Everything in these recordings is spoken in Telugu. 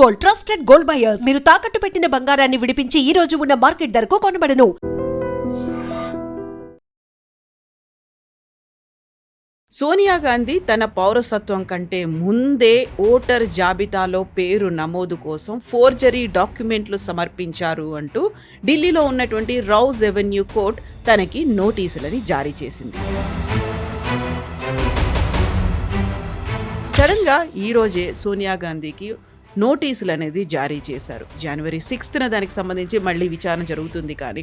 Gold, trusted gold buyers. మీరు తాకట్టు పెట్టిన బంగారాన్ని విడిపించి ఈ రోజు ఉన్న మార్కెట్ ధరకు కొనబడను. సోనియా గాంధీ తన పౌరసత్వం కంటే ముందే ఓటర్ జాబితాలో పేరు నమోదు కోసం ఫోర్జరీ డాక్యుమెంట్లు సమర్పించారు అంటూ ఢిల్లీలో ఉన్నటువంటి రౌజ్ ఎవెన్యూ కోర్ట్ తనకి నోటీసులని జారీ చేసింది. సడన్గా ఈరోజే సోనియా గాంధీకి నోటీసులు అనేది జారీ చేశారు. జనవరి 6న దానికి సంబంధించి మళ్ళీ విచారణ జరుగుతుంది. కానీ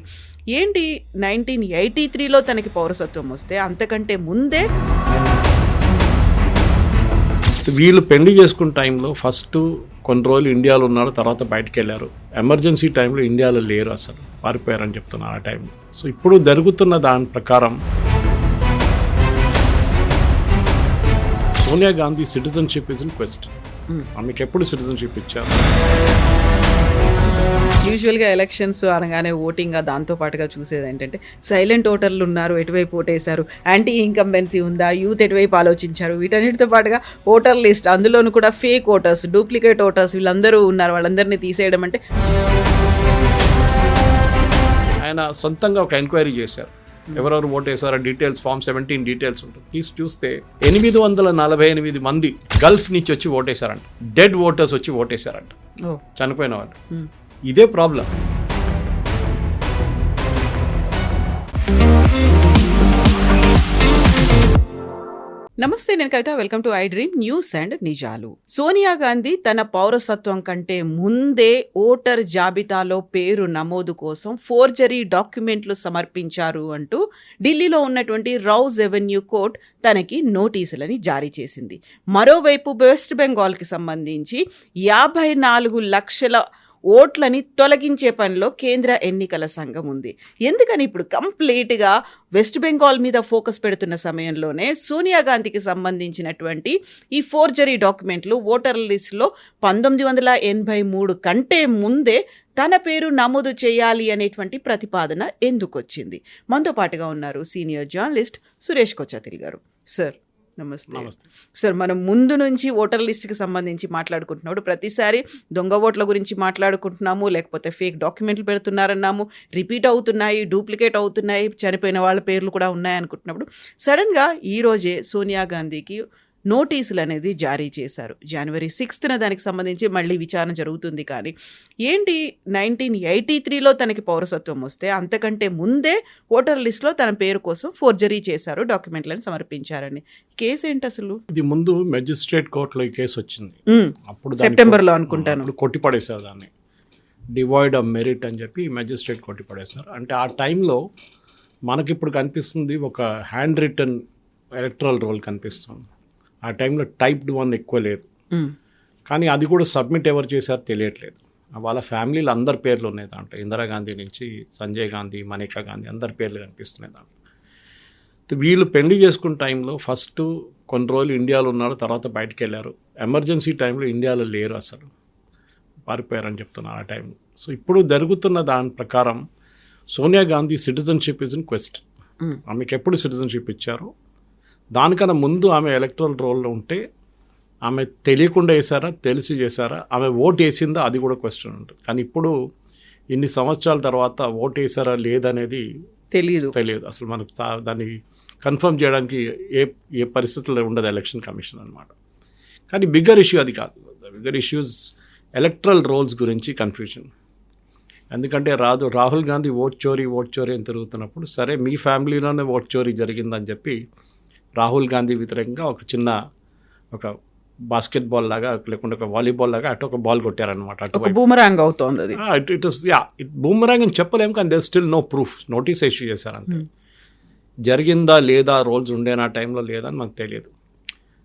ఏంటి 1983లో తనకి పౌరసత్వం వస్తే అంతకంటే ముందే వీళ్ళు పెళ్లి చేసుకున్న టైంలో ఫస్ట్ కొన్ని రోజులు ఇండియాలో ఉన్నారు, తర్వాత బయటకు వెళ్ళారు. ఎమర్జెన్సీ టైంలో ఇండియాలో లేరు, అసలు పారిపోయారని చెప్తున్నారు ఆ టైంలో. సో ఇప్పుడు జరుగుతున్న దాని ప్రకారం Sonia Gandhi citizenship is in question. ఆమెకు ఎప్పుడు సిటిజన్షిప్ ఇచ్చారు? యూజువల్గా ఎలక్షన్స్ అనగానే ఓటింగ్ దాంతో పాటుగా చూసేది ఏంటంటే సైలెంట్ ఓటర్లు ఉన్నారు, ఎటువైపు ఓటేశారు, యాంటీ ఇన్కంబెన్సీ ఉందా, యూత్ ఎటువైపు ఆలోచించారు, వీటన్నిటితో పాటుగా ఓటర్ లిస్ట్, అందులోనూ కూడా ఫేక్ ఓటర్స్, డూప్లికేట్ ఓటర్స్ వీళ్ళందరూ ఉన్నారు, వాళ్ళందరినీ తీసేయడం అంటే. ఆయన సొంతంగా ఒక ఎంక్వైరీ చేశారు, ఎవరెవరు ఓటేసారో డీటెయిల్స్, ఫామ్ 17 డీటెయిల్స్ ఉంటుంది. తీసి చూస్తే 848 మంది గల్ఫ్ నుంచి వచ్చి ఓటేశారంట. డెడ్ ఓటర్స్ వచ్చి ఓటేశారంట, చనిపోయిన వాళ్ళు. ఇదే ప్రాబ్లం. నమస్తే, నేను Kavitha. Welcome to I dream news and నిజాలు. సోనియా గాంధీ తన పౌరసత్వం కంటే ముందే ఓటర్ జాబితాలో పేరు నమోదు కోసం ఫోర్జరీ డాక్యుమెంట్లు సమర్పించారు అంటూ ఢిల్లీలో ఉన్నటువంటి రౌజ్ ఎవెన్యూ కోర్ట్ తనకి నోటీసులని జారీ చేసింది. మరోవైపు వెస్ట్ బెంగాల్కి సంబంధించి 54 లక్షల ఓట్లని తొలగించే పనిలో కేంద్ర ఎన్నికల సంఘం ఉంది. ఎందుకని ఇప్పుడు కంప్లీట్గా వెస్ట్ బెంగాల్ మీద ఫోకస్ పెడుతున్న సమయంలోనే సోనియా గాంధీకి సంబంధించినటువంటి ఈ ఫోర్జరీ డాక్యుమెంట్లు ఓటర్ లిస్టులో 1983 కంటే ముందే తన పేరు నమోదు చేయాలి అనేటువంటి ప్రతిపాదన ఎందుకు వచ్చింది? మనతో పాటుగా ఉన్నారు సీనియర్ జర్నలిస్ట్ సురేష్ కొచ్చాతిల్ గారు. సార్ నమస్తే. సార్, మనం ముందు నుంచి ఓటర్ లిస్ట్కి సంబంధించి మాట్లాడుకుంటున్నప్పుడు ప్రతిసారి దొంగ ఓట్ల గురించి మాట్లాడుకుంటున్నాము, లేకపోతే ఫేక్ డాక్యుమెంట్లు పెడుతున్నారన్నాము, రిపీట్ అవుతున్నాయి, డూప్లికేట్ అవుతున్నాయి, చనిపోయిన వాళ్ళ పేర్లు కూడా ఉన్నాయి అనుకుంటున్నప్పుడు సడన్గా ఈరోజే సోనియా గాంధీకి నోటీసులు అనేది జారీ చేశారు. జనవరి 6న దానికి సంబంధించి మళ్ళీ విచారణ జరుగుతుంది. కానీ ఏంటి 1983లో తనకి పౌరసత్వం వస్తే అంతకంటే ముందే ఓటర్ లిస్టులో తన పేరు కోసం ఫోర్జరీ చేశారు, డాక్యుమెంట్లను సమర్పించారని. కేసు ఏంటి అసలు? ఇది ముందు మెజిస్ట్రేట్ కోర్టులో ఈ కేసు వచ్చింది, అప్పుడు సెప్టెంబర్లో అనుకుంటాను. కొట్టిపడేశారు దాన్ని, డివాయిడ్ ఆఫ్ మెరిట్ అని చెప్పి మెజిస్ట్రేట్ కొట్టిపడేశారు. అంటే ఆ టైంలో మనకిప్పుడు కనిపిస్తుంది ఒక హ్యాండ్ రిటన్ ఎలక్టరల్ రోల్ కనిపిస్తుంది. ఆ టైంలో టైప్డ్ 1 ఎక్కువ లేదు, కానీ అది కూడా సబ్మిట్ ఎవరు చేశారో తెలియట్లేదు. వాళ్ళ ఫ్యామిలీలో అందరి పేర్లు ఉన్నాయి దాంట్లో, ఇందిరాగాంధీ నుంచి సంజయ్ గాంధీ, మనేకా గాంధీ అందరి పేర్లు కనిపిస్తున్నాయి దాంట్లో. వీళ్ళు పెళ్లి చేసుకున్న టైంలో ఫస్ట్ కొన్ని రోజులు ఇండియాలో ఉన్నారు, తర్వాత బయటకు వెళ్ళారు. ఎమర్జెన్సీ టైంలో ఇండియాలో లేరు, అసలు పారిపోయారని చెప్తున్నారు ఆ టైంలో. సో ఇప్పుడు జరుగుతున్న దాని ప్రకారం Sonia Gandhi citizenship is in question. ఆమెకు ఎప్పుడు సిటిజన్షిప్ ఇచ్చారు? దానికన్నా ముందు ఆమె ఎలక్టరల్ రోల్లో ఉంటే ఆమె తెలియకుండా వేసారా, తెలిసి చేశారా, ఆమె ఓటు వేసిందా, అది కూడా క్వశ్చన్ ఉంటుంది. కానీ ఇప్పుడు ఇన్ని సంవత్సరాల తర్వాత ఓటు వేసారా లేదనేది తెలియదు అసలు. మనకు దాన్ని కన్ఫర్మ్ చేయడానికి ఏ పరిస్థితుల్లో ఉండదు ఎలక్షన్ కమిషన్ అనమాట. కానీ బిగ్గర్ ఇష్యూ అది కాదు. బిగ్గర్ ఇష్యూస్ ఎలక్టరల్ రోల్స్ గురించి కన్ఫ్యూజన్. ఎందుకంటే రాహుల్ గాంధీ ఓట్ చోరీ అని తిరుగుతున్నప్పుడు, సరే మీ ఫ్యామిలీలోనే ఓట్ చోరీ జరిగిందని చెప్పి రాహుల్ గాంధీ వ్యతిరేకంగా ఒక బాస్కెట్బాల్ లాగా, లేకుంటే ఒక వాలీబాల్ లాగా అటు ఒక బాల్ కొట్టారనమాట. బూమరాంగ్ అవుతుంది అది. ఇట్ బూమరాంగ్ అని చెప్పలేము, కానీ there still no proof. Notice issue చేశారంతే. జరిగిందా లేదా, రోల్స్ ఉండేనా టైంలో లేదా అని మాకు తెలియదు.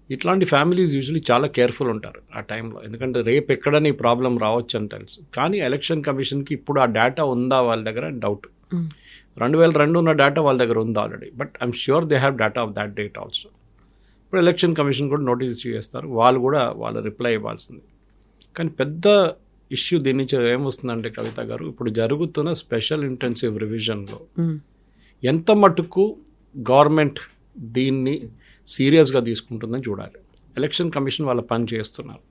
ఇట్లాంటి ఫ్యామిలీస్ యూజువలీ చాలా కేర్ఫుల్ ఉంటారు ఆ టైంలో, ఎందుకంటే రేపు ఎక్కడని ప్రాబ్లం రావచ్చు అని తెలుసు. కానీ ఎలక్షన్ కమిషన్కి ఇప్పుడు ఆ డేటా ఉందా వాళ్ళ దగ్గర డౌట్. 2002 ఉన్న డేటా వాళ్ళ దగ్గర ఉంది already, but I'm sure they have data of that date also. ఇప్పుడు ఎలక్షన్ కమిషన్ కూడా నోటీస్ ఇష్యూ చేస్తారు, వాళ్ళు రిప్లై ఇవ్వాల్సింది. కానీ పెద్ద ఇష్యూ దీని నుంచి ఏమొస్తుందంటే కవిత గారు, ఇప్పుడు జరుగుతున్న స్పెషల్ ఇంటెన్సివ్ రివిజన్లో ఎంత మటుకు గవర్నమెంట్ దీన్ని సీరియస్గా తీసుకుంటుందని చూడాలి. ఎలక్షన్ కమిషన్ వాళ్ళ పని చేస్తున్నారు.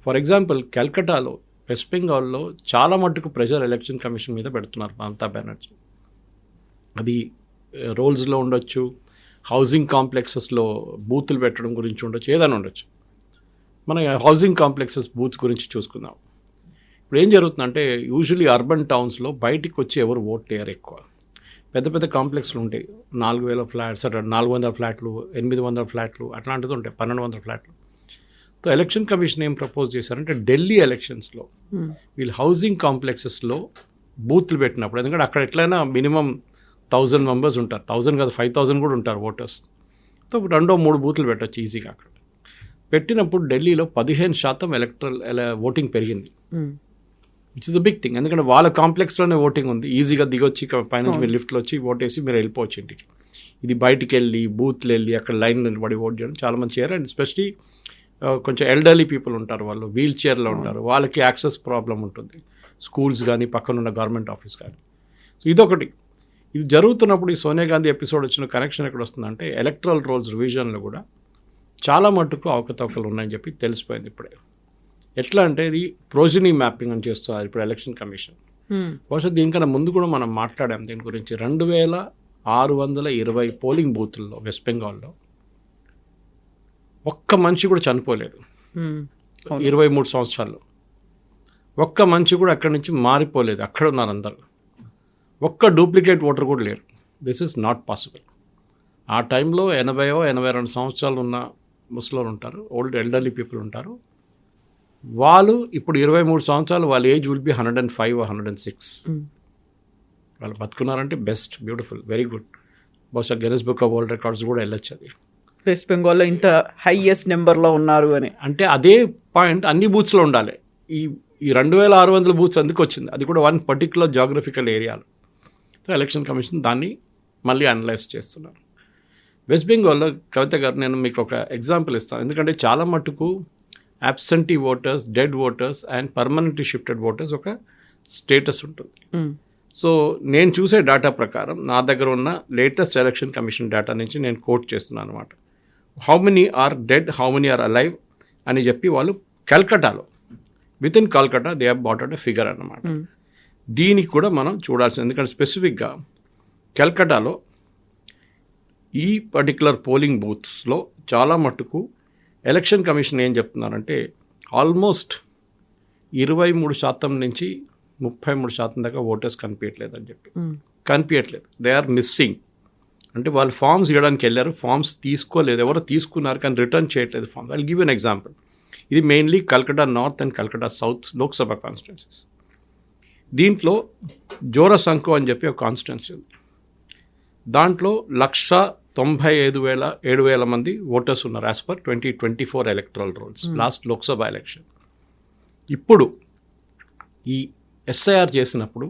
ఫర్ ఎగ్జాంపుల్ కల్కటాలో, వెస్ట్ బెంగాల్లో చాలా మట్టుకు ప్రెషర్ ఎలక్షన్ కమిషన్ మీద పెడుతున్నారు మమతా బెనర్జీ. అది రోల్స్లో ఉండొచ్చు, హౌసింగ్ కాంప్లెక్సెస్లో బూతులు పెట్టడం గురించి ఉండొచ్చు, ఏదైనా ఉండొచ్చు. మన హౌసింగ్ కాంప్లెక్సెస్ బూత్స్ గురించి చూసుకుందాం. ఇప్పుడు ఏం జరుగుతుందంటే యూజువలీ అర్బన్ టౌన్స్లో బయటికి వచ్చి ఎవరు ఓట్ వేయరు ఎక్కువ. పెద్ద పెద్ద కాంప్లెక్స్లు ఉంటాయి, 4000 ఫ్లాట్స్, 400 ఫ్లాట్లు, 800 ఫ్లాట్లు, అట్లాంటిది ఉంటాయి, 1200 ఫ్లాట్లు. సో ఎలక్షన్ కమిషన్ ఏం ప్రపోజ్ చేశారంటే ఢిల్లీ ఎలక్షన్స్లో వీళ్ళు హౌసింగ్ కాంప్లెక్సెస్లో బూత్లు పెట్టినప్పుడు, ఎందుకంటే అక్కడ ఎట్లయినా మినిమం 1000 మెంబర్స్ ఉంటారు, 1000 కాదు 5000 కూడా ఉంటారు ఓటర్స్. సో 2-3 బూత్లు పెట్టచ్చు ఈజీగా. అక్కడ పెట్టినప్పుడు ఢిల్లీలో 15% ఎలక్ట్రల్ ఓటింగ్ పెరిగింది, which is the big thing. ఎందుకంటే వాళ్ళ కాంప్లెక్స్లోనే ఓటింగ్ ఉంది, ఈజీగా దిగొచ్చి పైనుంచి మీరు లిఫ్ట్లో వచ్చి ఓటేసి మీరు వెళ్ళిపోవచ్చు ఇంటికి. ఇది బయటికి వెళ్ళి బూత్లు వెళ్ళి అక్కడ లైన్ నిలబడి ఓట్ చేయడం చాలామంది చేయరు. అండ్ ఎస్పెషలీ కొంచెం ఎల్డర్లీ పీపుల్ ఉంటారు, వాళ్ళు వీల్ చైర్లో ఉంటారు, వాళ్ళకి యాక్సెస్ ప్రాబ్లం ఉంటుంది, స్కూల్స్ కానీ పక్కనున్న గవర్నమెంట్ ఆఫీస్ కానీ. సో ఇదొకటి. ఇది జరుగుతున్నప్పుడు ఈ సోనియా గాంధీ ఎపిసోడ్ వచ్చిన కనెక్షన్ ఎక్కడ వస్తుందంటే ఎలక్ట్రల్ రోల్స్ రివిజన్లో కూడా చాలా మట్టుకు అవకతవకలు ఉన్నాయని చెప్పి తెలిసిపోయింది ఇప్పుడే. ఎట్లా అంటే ఇది ప్రోజనీ మ్యాపింగ్ అని చేస్తున్నారు ఇప్పుడు ఎలక్షన్ కమిషన్. బహుశా దీనికన్నా ముందు కూడా మనం మాట్లాడాం దీని గురించి. 2620 పోలింగ్ బూత్ల్లో వెస్ట్ బెంగాల్లో ఒక్క మనిషి కూడా చనిపోలేదు 23 సంవత్సరాల్లో. ఒక్క మనిషి కూడా అక్కడి నుంచి మారిపోలేదు, అక్కడ ఉన్నారు అందరు. ఒక్క డూప్లికేట్ ఓటర్ కూడా లేరు. This is not possible. ఆ టైంలో 82 సంవత్సరాలు ఉన్న ముసలోళ్ళు ఉంటారు, ఓల్డ్ ఎల్డర్లీ పీపుల్ ఉంటారు. వాళ్ళు ఇప్పుడు 23 సంవత్సరాలు, వాళ్ళ ఏజ్ విల్ బి 105 or 106. వాళ్ళు బతుకున్నారంటే బెస్ట్, బ్యూటిఫుల్, వెరీ గుడ్. బహుశా Guinness book of world records కూడా వెళ్ళొచ్చు అది. వెస్ట్ బెంగాల్లో ఇంత హైయెస్ట్ నెంబర్లో ఉన్నారు అని అంటే అదే పాయింట్ అన్ని బూత్స్లో ఉండాలి. ఈ 2600 బూత్స్ ఎందుకు వచ్చింది? అది కూడా వన్ పర్టికులర్ జాగ్రఫికల్ ఏరియాలో. సో ఎలక్షన్ కమిషన్ దాన్ని మళ్ళీ అనలైజ్ చేస్తున్నారు. వెస్ట్ బెంగాల్లో కవిత గారు, నేను మీకు ఒక ఎగ్జాంపుల్ ఇస్తాను. ఎందుకంటే చాలా మట్టుకు absentee voters, dead voters and permanently shifted voters ఒక స్టేటస్ ఉంటుంది. సో నేను చూసే డేటా ప్రకారం, నా దగ్గర ఉన్న లేటెస్ట్ ఎలక్షన్ కమిషన్ డేటా నుంచి నేను కోట్ చేస్తున్నాను అనమాట. How many are dead, how many are alive అని చెప్పి వాళ్ళు కల్కటాలో, with in Calcutta they have brought out a figure అన్నమాట. దీనికి కూడా మనం చూడాల్సింది, ఎందుకంటే స్పెసిఫిక్గా కల్కటాలో ఈ పర్టికులర్ పోలింగ్ బూత్స్లో చాలా మట్టుకు ఎలక్షన్ కమిషన్ ఏం చెప్తున్నారంటే ఆల్మోస్ట్ 23% నుంచి 33% దాకా ఓటర్స్ కనిపించట్లేదని చెప్పి. కనిపించట్లేదు, దే ఆర్ మిస్సింగ్. అంటే వాళ్ళు ఫామ్స్ ఇవ్వడానికి వెళ్ళారు, ఫామ్స్ తీసుకోలేదు, ఎవరో తీసుకున్నారు కానీ రిటర్న్ చేయట్లేదు forms. I will give an example. ఇది mainly Calcutta north and Calcutta south Lok Sabha constituencies. దీంట్లో జోరసంకో అని చెప్పి ఒక కాన్స్టిట్యున్సీ ఉంది. దాంట్లో 195,000 మంది ఓటర్స్ ఉన్నారు as per 2024 electoral roles, last Lok Sabha election. ఇప్పుడు ఈ ఎస్ఐఆర్ చేసినప్పుడు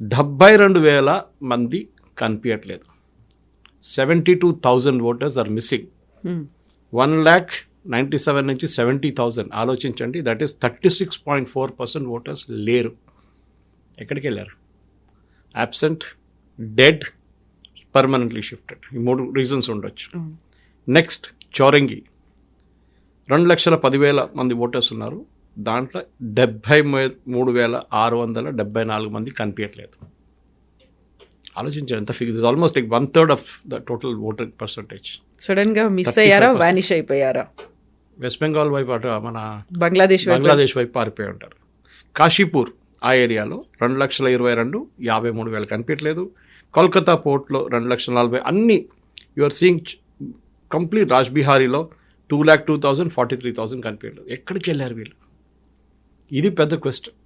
72,000 మంది కనిపించట్లేదు. 72,000 ఓటర్స్ ఆర్ మిస్సింగ్. 1,97,000 నుంచి 70,000 ఆలోచించండి. దట్ ఈస్ 36.4% ఓటర్స్ లేరు. ఎక్కడికి వెళ్ళారు? Absent, dead, permanently shifted. ఈ 3 రీజన్స్ ఉండొచ్చు. నెక్స్ట్ చౌరంగి, 2,10,000 మంది ఓటర్స్ ఉన్నారు. దాంట్లో 73,674 మంది కనిపించట్లేదు. ఆలోచించారు ఎంత figure. Almost like 1/3 of the total voter percentage. సడన్గా మిస్ అయ్యారా, వానిష్ అయిపోయారా? వెస్ట్ బెంగాల్ వైపు అటు మన బంగ్లాదేశ్ వైపు పారిపోయి ఉంటారు. కాశీపూర్ ఆ ఏరియాలో 2,22,53 కనిపించట్లేదు. కోల్కతా పోర్ట్లో 2,40,000. అన్నీ యూఆర్ సీయింగ్ కంప్లీట్. రాజ్బిహారీలో 2,02,000, 43,000 కనిపించట్లేదు. ఎక్కడికి వెళ్ళారు వీళ్ళు? ఇది పెద్ద క్వశ్చన్.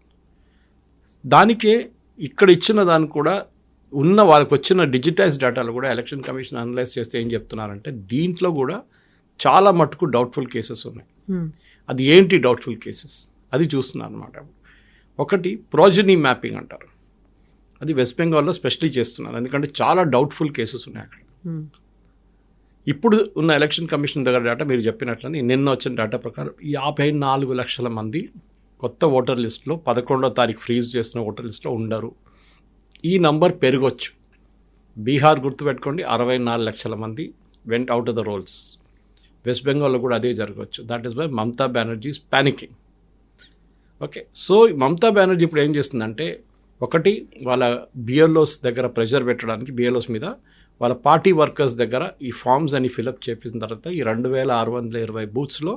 దానికే ఇక్కడ ఇచ్చిన దానికి కూడా ఉన్న వాళ్ళకి వచ్చిన డిజిటైజ్ డేటాలు కూడా ఎలక్షన్ కమిషన్ అనలైజ్ చేస్తే ఏం చెప్తున్నారంటే దీంట్లో కూడా చాలా మటుకు డౌట్ఫుల్ కేసెస్ ఉన్నాయి. అది ఏంటి డౌట్ఫుల్ కేసెస్ అది చూస్తున్నారు అనమాట. ఒకటి ప్రోజనీ మ్యాపింగ్ అంటారు. అది వెస్ట్ బెంగాల్లో స్పెషలీ చేస్తున్నారు, ఎందుకంటే చాలా డౌట్ఫుల్ కేసెస్ ఉన్నాయి అక్కడ. ఇప్పుడు ఉన్న ఎలక్షన్ కమిషన్ దగ్గర డేటా మీరు చెప్పినట్లని నిన్న వచ్చిన డేటా ప్రకారం 54 లక్షల మంది కొత్త ఓటర్ లిస్టులో 11వ తారీఖు ఫ్రీజ్ చేసిన ఓటర్ లిస్టులో ఉండరు. ఈ నంబర్ పెరగొచ్చు. బీహార్ గుర్తుపెట్టుకోండి, 64 లక్షల మంది went out of the rolls. West బెంగాల్లో కూడా అదే జరగవచ్చు. That is why Mamata Banerjee is panicking. Okay, so Mamata Banerjee ఇప్పుడు ఏం చేస్తుందంటే, ఒకటి వాళ్ళ బిఎల్ఓస్ దగ్గర ప్రెషర్ పెట్టడానికి, బిఎల్ఓస్ మీద వాళ్ళ పార్టీ వర్కర్స్ దగ్గర ఈ ఫామ్స్ అని ఫిలప్ చేసిన తర్వాత ఈ 2620 బూత్స్లో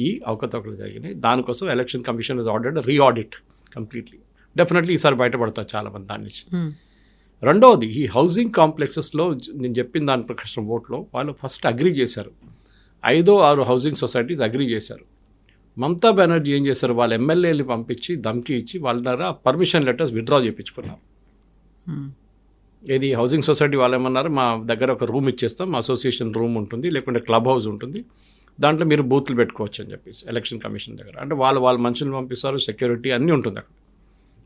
ఈ అవకతవకలు జరిగినాయి. దానికోసం election commission is ordered reaudit completely. Definitely ఈసారి బయటపడతారు చాలామంది దాని నుంచి. రెండవది, ఈ హౌసింగ్ కాంప్లెక్సెస్లో నేను చెప్పిన దాని ప్రకారం ఓట్లో వాళ్ళు ఫస్ట్ అగ్రీ చేశారు. 5-6 హౌసింగ్ సొసైటీస్ అగ్రీ చేశారు. మమతా బెనర్జీ ఏం చేశారు, వాళ్ళ ఎమ్మెల్యేలు పంపించి ధమ్కి ఇచ్చి వాళ్ళ దగ్గర పర్మిషన్ లెటర్స్ విత్డ్రా చేయించుకున్నారు. ఏది హౌసింగ్ సొసైటీ వాళ్ళు ఏమన్నారు, మా దగ్గర ఒక రూమ్ ఇచ్చేస్తాం, మా అసోసియేషన్ రూమ్ ఉంటుంది, లేకుంటే క్లబ్ హౌస్ ఉంటుంది, దాంట్లో మీరు బూత్లు పెట్టుకోవచ్చు అని చెప్పేసి ఎలక్షన్ కమిషన్ దగ్గర. అంటే వాళ్ళ మనుషులు పంపిస్తారు, సెక్యూరిటీ అన్నీ ఉంటుంది అక్కడ.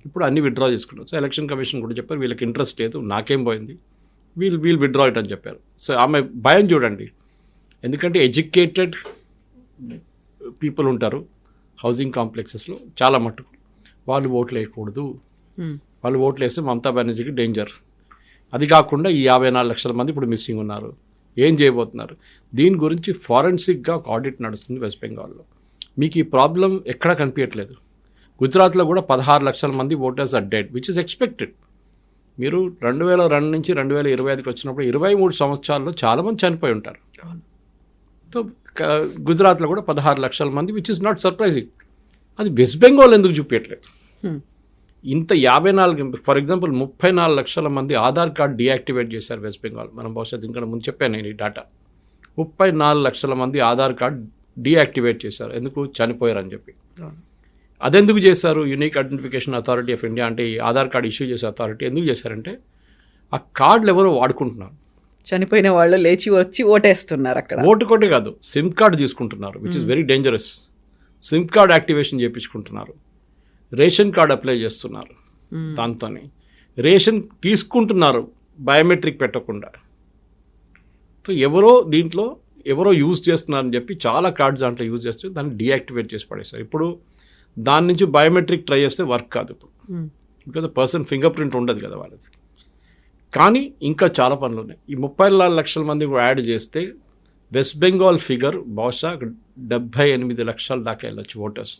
ఇప్పుడు అన్నీ విత్డ్రా చేసుకున్నారు. సో ఎలక్షన్ కమిషన్ కూడా చెప్పారు వీళ్ళకి ఇంట్రెస్ట్ లేదు, నాకేం పోయింది, వీళ్ళు విత్డ్రా ఇట్ అని చెప్పారు. సో ఆమె భయం చూడండి, ఎందుకంటే ఎడ్యుకేటెడ్ పీపుల్ ఉంటారు హౌసింగ్ కాంప్లెక్సెస్లో చాలా మట్టుకు, వాళ్ళు ఓట్లు వేయకూడదు, వాళ్ళు ఓట్లు వేస్తే మమతా బెనర్జీకి డేంజర్. అది కాకుండా ఈ 54 లక్షల మంది ఇప్పుడు మిస్సింగ్ ఉన్నారు, ఏం చేయబోతున్నారు? దీని గురించి ఫారెన్సిక్గా ఒక ఆడిట్ నడుస్తుంది వెస్ట్ బెంగాల్లో. మీకు ఈ ప్రాబ్లం ఎక్కడా కనిపించట్లేదు. గుజరాత్లో కూడా 16 లక్షల మంది voters are dead, which is expected. మీరు 2002 నుంచి 2025కి వచ్చినప్పుడు 23 సంవత్సరాల్లో చాలామంది చనిపోయి ఉంటారు. సో గుజరాత్లో కూడా 16 లక్షల మంది, విచ్ ఇస్ నాట్ సర్ప్రైజింగ్. అది వెస్ట్ బెంగాల్ ఎందుకు చూపించట్లేదు? ఇంత 54, ఫర్ ఎగ్జాంపుల్ 34 లక్షల మంది ఆధార్ కార్డ్ డీయాక్టివేట్ చేశారు వెస్ట్ బెంగాల్. మనం బహుశా ఇంకా ముందు చెప్పాను నేను ఈ డేటా. 34 లక్షల మంది ఆధార్ కార్డ్ డీయాక్టివేట్ చేశారు, ఎందుకు? చనిపోయారని చెప్పి. అదెందుకు చేశారు? Unique identification authority of India అంటే ఈ ఆధార్ కార్డ్ ఇష్యూ చేసే అథారిటీ ఎందుకు చేశారంటే, ఆ కార్డులు ఎవరో వాడుకుంటున్నారు, చనిపోయిన వాళ్ళు లేచి వచ్చి ఓటేస్తున్నారు అక్కడ. ఓటు కొట్టే కాదు, సిమ్ కార్డు తీసుకుంటున్నారు, which is very dangerous. SIM card activation చేయించుకుంటున్నారు, రేషన్ కార్డు అప్లై చేస్తున్నారు, దాంతోనే రేషన్ తీసుకుంటున్నారు బయోమెట్రిక్ పెట్టకుండా. సో ఎవరో యూజ్ చేస్తున్నారని చెప్పి చాలా కార్డ్స్ దాంట్లో యూజ్ చేస్తే దాన్ని డీయాక్టివేట్ చేసి పడేస్తారు. ఇప్పుడు దాని నుంచి బయోమెట్రిక్ ట్రై చేస్తే వర్క్ కాదు ఇప్పుడు, బికాజ్ పర్సన్ ఫింగర్ ప్రింట్ ఉండదు కదా వాళ్ళది. కానీ ఇంకా చాలా పనులు ఉన్నాయి. ఈ 34 లక్షల మంది కూడా యాడ్ చేస్తే వెస్ట్ బెంగాల్ ఫిగర్ బహుశా 78 లక్షల దాకా వెళ్ళొచ్చు ఓటర్స్.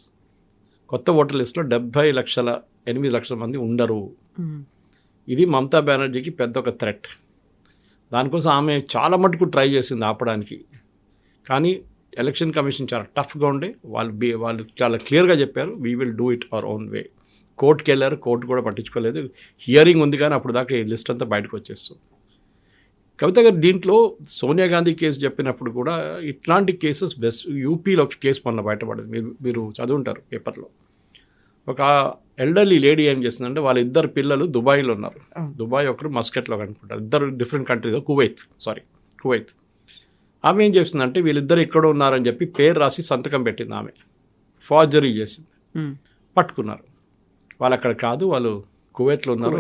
కొత్త ఓటర్ లిస్టులో 8 లక్షల మంది ఉండరు. ఇది మమతా బెనర్జీకి పెద్ద ఒక థ్రెట్. దానికోసం ఆమె చాలా మటుకు ట్రై చేసింది ఆపడానికి, కానీ ఎలక్షన్ కమిషన్ చాలా టఫ్గా ఉండే. వాళ్ళు చాలా క్లియర్గా చెప్పారు, we will do it our own way. కోర్టుకి వెళ్ళారు, కోర్టు కూడా పట్టించుకోలేదు. హియరింగ్ ఉంది కానీ అప్పుడు దాకా ఈ లిస్ట్ అంతా బయటకు వచ్చేస్తుంది. కవిత గారు దీంట్లో సోనియా గాంధీ కేసు చెప్పినప్పుడు కూడా ఇట్లాంటి కేసెస్ యూపీలో ఒక కేసు మొన్న బయటపడింది, మీరు చదువుంటారు పేపర్లో. ఒక ఎల్డర్లీ లేడీ ఏం చేస్తుందంటే, వాళ్ళ 2 పిల్లలు దుబాయ్లో ఉన్నారు. దుబాయ్ ఒకరు మస్కట్లో కనుకుంటారు, 2 డిఫరెంట్ కంట్రీస్, కువైత్. ఆమె ఏం చేస్తుందంటే, వీళ్ళిద్దరు ఇక్కడ ఉన్నారని చెప్పి పేరు రాసి సంతకం పెట్టింది. ఆమె ఫార్జరీ చేసింది, పట్టుకున్నారు. వాళ్ళు అక్కడ కాదు, వాళ్ళు కువైట్లో ఉన్నారు,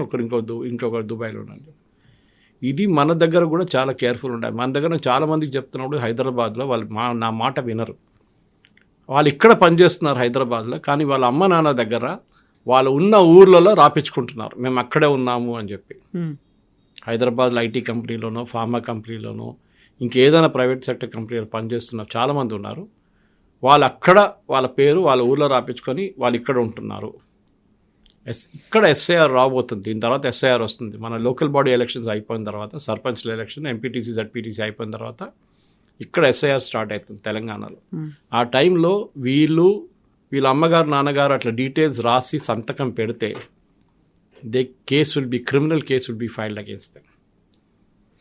ఇంకొకరు దుబాయ్లో ఉన్నారు. ఇది మన దగ్గర కూడా చాలా కేర్ఫుల్ ఉండాలి. మన దగ్గర చాలామందికి చెప్తున్నప్పుడు హైదరాబాద్లో వాళ్ళు నా మాట వినరు. వాళ్ళు ఇక్కడ పనిచేస్తున్నారు హైదరాబాద్లో, కానీ వాళ్ళ అమ్మ నాన్న దగ్గర వాళ్ళు ఉన్న ఊర్లలో రాపించుకుంటున్నారు, మేము అక్కడే ఉన్నాము అని చెప్పి. హైదరాబాద్లో ఐటీ కంపెనీలోనో, ఫార్మా కంపెనీలోనో, ఇంకేదైనా ప్రైవేట్ సెక్టర్ కంపెనీలో పనిచేస్తున్నారు చాలామంది ఉన్నారు. వాళ్ళు అక్కడ వాళ్ళ పేరు వాళ్ళ ఊర్లో రాపించుకొని వాళ్ళు ఇక్కడ ఉంటున్నారు. ఇక్కడ ఎస్ఐఆర్ రాబోతుంది, దీని తర్వాత ఎస్ఐఆర్ వస్తుంది. మన లోకల్ బాడీ ఎలక్షన్స్ అయిపోయిన తర్వాత, సర్పంచ్ల ఎలక్షన్, ఎంపీటీసీ జడ్పీటీసీ అయిపోయిన తర్వాత ఇక్కడ ఎస్ఐఆర్ స్టార్ట్ అవుతుంది తెలంగాణలో. ఆ టైంలో వీళ్ళ అమ్మగారు నాన్నగారు అట్లా డీటెయిల్స్ రాసి సంతకం పెడితే criminal case will be filed against them.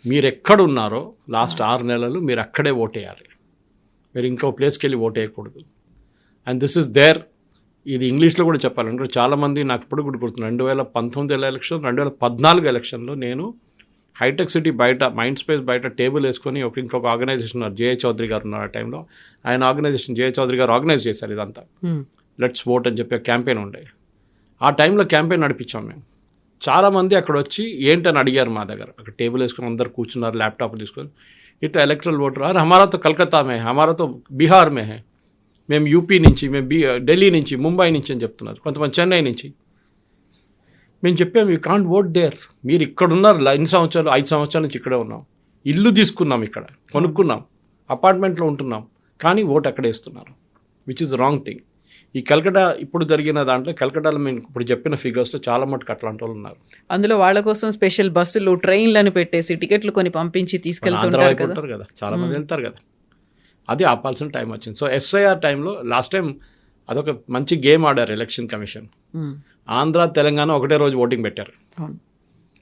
మీరు ఎక్కడున్నారో లాస్ట్ 6 నెలలు మీరు అక్కడే ఓటేయాలి, మీరు ఇంకో ప్లేస్కి వెళ్ళి ఓటేయకూడదు. And this is there. ఇది ఇంగ్లీష్లో కూడా చెప్పాలంటే చాలామంది నాకు ఇప్పుడు కూడా గుర్తున్నాను, 2019 ఎలక్షన్, 2014 ఎలక్షన్లో నేను హైటెక్ సిటీ బయట, మైండ్ స్పేస్ బయట టేబుల్ వేసుకొని ఇంకొక ఆర్గనైజేషన్ ఉన్నారు, జే చౌదరి గారు ఉన్నారు. ఆ టైంలో ఆయన ఆర్గనైజేషన్, జే చౌదరి గారు ఆర్గనైజ్ చేశారు ఇదంతా. లెట్స్ ఓట్ అని చెప్పి క్యాంపెయిన్ ఉండే. ఆ టైంలో క్యాంపెయిన్ నడిపించాం మేము. చాలామంది అక్కడ వచ్చి ఏంటని అడిగారు మా దగ్గర. అక్కడ టేబుల్ వేసుకొని అందరు కూర్చున్నారు, ల్యాప్టాప్ తీసుకొని. ఇట్లా ఎలక్ట్రల్ ఓటర్, అరే హమారాతో కలకత్తా మే, హమారాతో బీహార్ మే హే, మేము యూపీ నుంచి, మేము ఢిల్లీ నుంచి, ముంబై నుంచి అని చెప్తున్నారు, కొంతమంది చెన్నై నుంచి. మేము చెప్పాము, యూ కాంట్ ఓట్ దేర్. మీరు ఇక్కడ ఉన్నారు 5 సంవత్సరాల నుంచి ఇక్కడే ఉన్నాం, ఇల్లు తీసుకున్నాం, ఇక్కడ కొనుక్కున్నాం, అపార్ట్మెంట్లో ఉంటున్నాం, కానీ ఓటు అక్కడే ఇస్తున్నారు, విచ్ ఇస్ రాంగ్ థింగ్. ఈ కల్కటా ఇప్పుడు జరిగిన దాంట్లో కల్కటాలో మేము ఇప్పుడు చెప్పిన ఫిగర్స్లో చాలా మటుకు అట్లాంటి వాళ్ళు ఉన్నారు. అందులో వాళ్ళ కోసం స్పెషల్ బస్సులు ట్రైన్లను పెట్టేసి టికెట్లు కొని పంపించి ఆంధ్ర తీసుకెళ్తుంటారు వైపు కదా. ఉంటారు కదా, చాలా మంది వెళ్తారు కదా. అది ఆపాల్సిన టైం వచ్చింది. సో ఎస్ఐఆర్ టైంలో లాస్ట్ టైం అదొక మంచి గేమ్ ఆడారు ఎలక్షన్ కమిషన్. ఆంధ్ర తెలంగాణ ఒకటే రోజు ఓటింగ్ పెట్టారు. అవును.